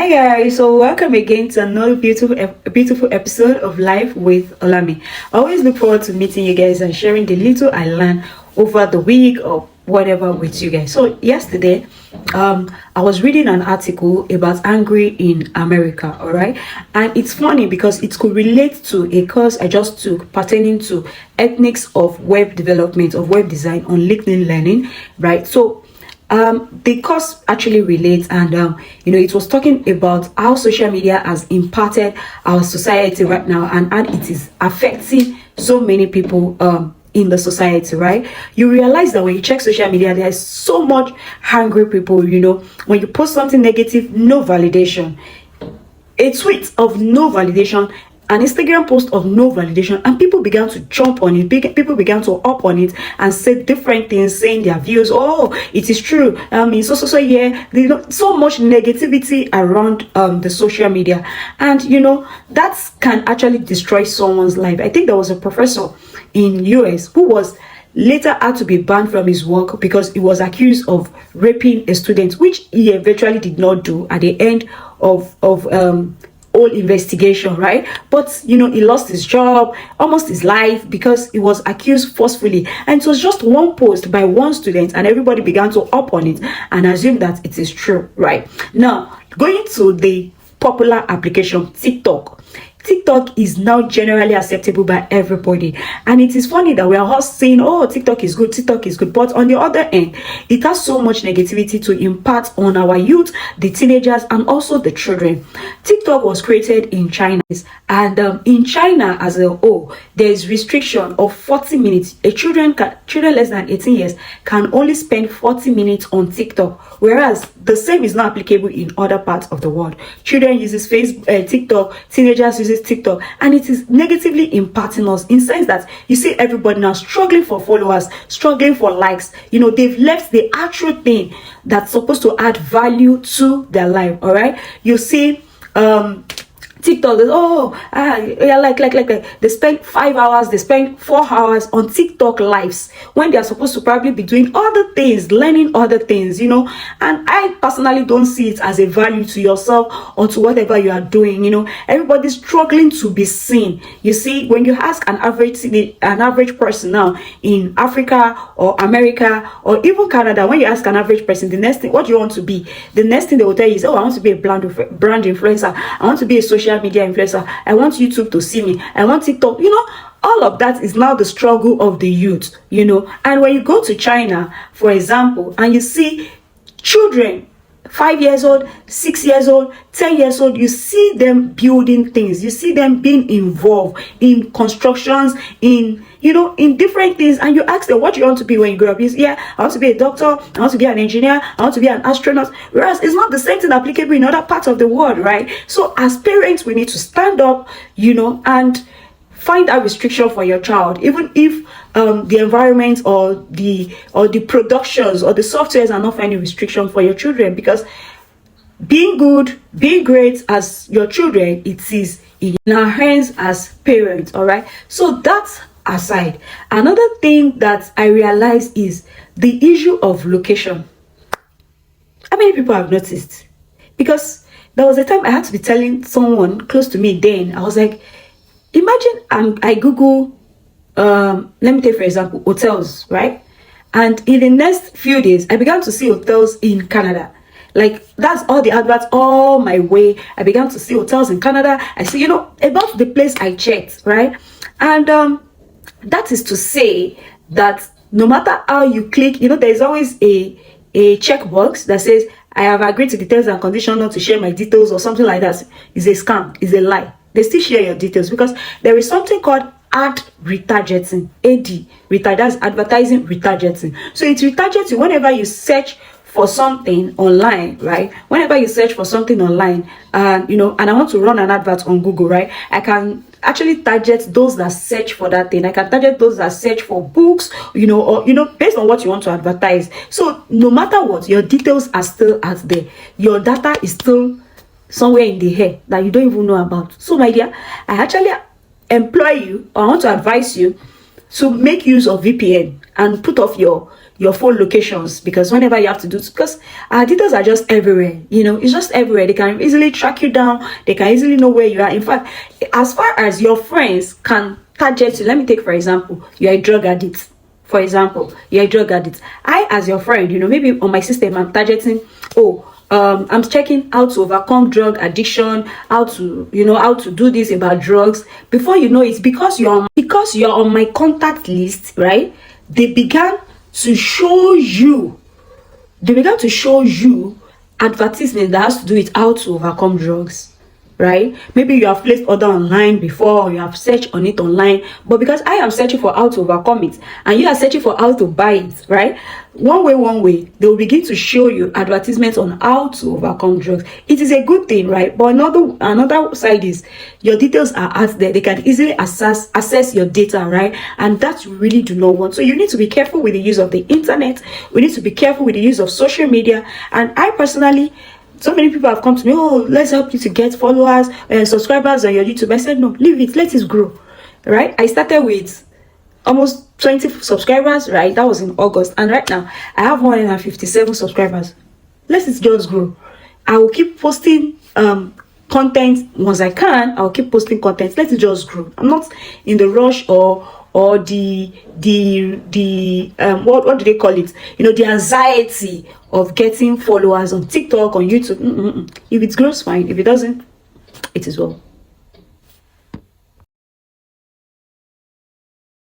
Hi guys, so welcome again to another beautiful episode of Life with Olamie. I always look forward to meeting you guys and sharing the little I learned over the week or whatever with you guys. So yesterday, I was reading an article about angry in America, all right? And it's funny because it could relate to a course I just took pertaining to ethics of web development, of web design on LinkedIn Learning, right? So the course actually relates, and it was talking about how social media has impacted our society right now and how it is affecting so many people in the society, right? You realize that when you check social media, there's so much angry people. When you post something negative, no validation, a tweet of no validation, an Instagram post of no validation, and people began to jump on it. People began to up on it and say different things, saying their views. Oh, it is true. Yeah, so much negativity around the social media, and that can actually destroy someone's life. I think there was a professor in US who was later had to be banned from his work because he was accused of raping a student, which he eventually did not do at the end of whole investigation, right? But he lost his job, almost his life, because he was accused forcefully, and it was just one post by one student, and everybody began to up on it and assume that it is true. Right now, going to the popular application TikTok is now generally acceptable by everybody, and it is funny that we are all saying, oh, TikTok is good, but on the other end, it has so much negativity to impact on our youth, the teenagers, and also the children. TikTok was created in China, and in China as a whole, there is restriction of 40 minutes. Children less than 18 years can only spend 40 minutes on TikTok, whereas the same is not applicable in other parts of the world. Children uses TikTok, teenagers uses TikTok, and it is negatively impacting us in sense that you see everybody now struggling for followers, struggling for likes. They've left the actual thing that's supposed to add value to their life. All right, you see TikTok, they spend 5 hours, they spend 4 hours on TikTok lives when they are supposed to probably be doing other things, learning other things, and I personally don't see it as a value to yourself or to whatever you are doing. Everybody's struggling to be seen. You see, when you ask an average person now in Africa or America or even Canada, when you ask an average person the next thing, what do you want to be? The next thing they will tell you is, oh, I want to be a brand influencer, I want to be a social media influencer, I want YouTube to see me, I want TikTok. All of that is now the struggle of the youth. And when you go to China, for example, and you see children 5 years old, 6 years old, 10 years old, you see them building things, you see them being involved in constructions, in different things, and you ask them, what do you want to be when you grow up? Yeah, I want to be a doctor, I want to be an engineer, I want to be an astronaut. Whereas it's not the same thing applicable in other parts of the world, right? So as parents, we need to stand up, and find a restriction for your child, even if the environment or the productions or the softwares are not finding restriction for your children, because being good, being great as your children, it is in our hands as parents. All right, so that's aside. Another thing that I realized is the issue of location. How many people have noticed? Because there was a time I had to be telling someone close to me, then I was like, imagine I Google, let me take for example, hotels, right? And in the next few days, I began to see hotels in Canada. Like, that's all the adverts all my way. I began to see hotels in Canada. I see, about the place I checked, right? And that is to say that no matter how you click, there's always a checkbox that says, I have agreed to the terms and conditions not to share my details or something like that. It's a scam, it's a lie. They still share your details because there is something called ad retargeting, that's advertising retargeting. So it retargets you whenever you search for something online, right? Whenever you search for something online, and I want to run an advert on Google, right? I can actually target those that search for that thing. I can target those that search for books, or based on what you want to advertise. So no matter what, your details are still out there. Your data is still somewhere in the air that you don't even know about. So my dear, I actually employ you, or I want to advise you to make use of VPN and put off your your phone locations, because whenever you have to do, because our details are just everywhere, it's just everywhere. They can easily track you down. They can easily know where you are. In fact, as far as your friends can target you, let me take for example, you're a drug addict. For example, you're a drug addict. I, as your friend, maybe on my system, I'm targeting, I'm checking how to overcome drug addiction, how to do this about drugs. Before you know it, because you're on my contact list, right? They began to show you advertisement that has to do with how to overcome drugs, right? Maybe you have placed order online before, or you have searched on it online, but because I am searching for how to overcome it and you are searching for how to buy it, right? One way they will begin to show you advertisements on how to overcome drugs. It is a good thing, right? But another side is your details are out there. They can easily access your data, right? And that you really do not want. So you need to be careful with the use of the internet. We need to be careful with the use of social media. And I personally, so many people have come to me, let's help you to get followers and subscribers on your YouTube. I said, no, leave it, let it grow, right? I started with almost 20 subscribers, right? That was in August. And right now, I have 157 subscribers. Let it just grow. I will keep posting content once I can. I'll keep posting content. Let it just grow. I'm not in the rush or the what do they call it? The anxiety of getting followers on TikTok, on YouTube. If it grows, fine. If it doesn't, it is well.